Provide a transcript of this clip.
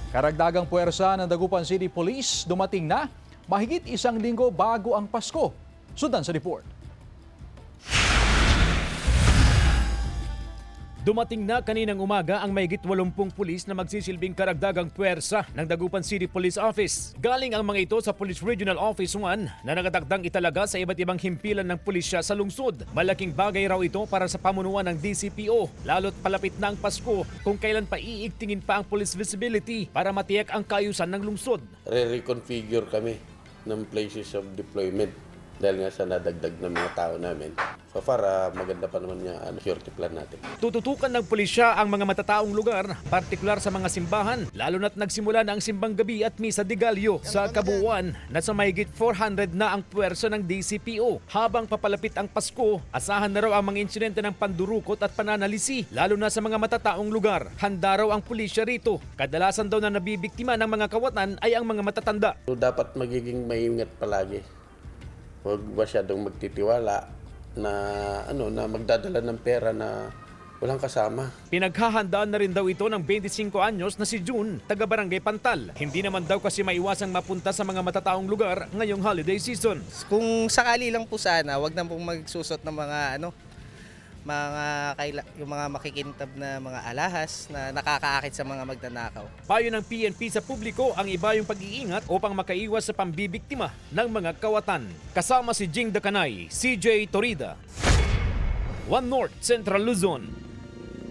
Karagdagang puwersa ng Dagupan City Police dumating na mahigit isang linggo bago ang Pasko. Sundan sa report. Dumating na kaninang umaga ang mahigit 80 pulis na magsisilbing karagdagang puwersa ng Dagupan City Police Office. Galing ang mga ito sa Police Regional Office 1 na nakatakdang italaga sa iba't ibang himpilan ng pulisya sa lungsod. Malaking bagay raw ito para sa pamunuan ng DCPO, lalo't palapit na ang Pasko kung kailan pa iigtingin pa ang police visibility para matiyak ang kaayusan ng lungsod. Re-reconfigure kami ng places of deployment dahil nga sa nadagdag ng mga tao namin. So far, maganda pa naman yung security plan natin. Tututukan ng pulisya ang mga matataong lugar, partikular sa mga simbahan, lalo na't nagsimula na ang simbang gabi at misa de Gallo sa kabuuan na sa mahigit 400 na ang puwersa ng DCPO. Habang papalapit ang Pasko, asahan na raw ang mga insidente ng pandurukot at pananalisi, lalo na sa mga matataong lugar. Handa raw ang pulisya rito. Kadalasan daw na nabibiktima ng mga kawatan ay ang mga matatanda. So dapat magiging maingat palagi. Huwag masyadong magtitiwala na na magdadala ng pera na walang kasama. Pinaghahandaan na rin daw ito ng 25 anyos na si June, taga Barangay Pantal. Hindi naman daw kasi maiwasang mapunta sa mga matataong lugar ngayong holiday season. Kung sakali lang po sana, wag na pong magsusot ng yung mga makikintab na mga alahas na nakakaakit sa mga magnanakaw. Payo ng PNP sa publiko ang iba yung pag-iingat upang makaiwas sa pambibiktima ng mga kawatan. Kasama si Jing Dacanay, CJ Torida, One North Central Luzon.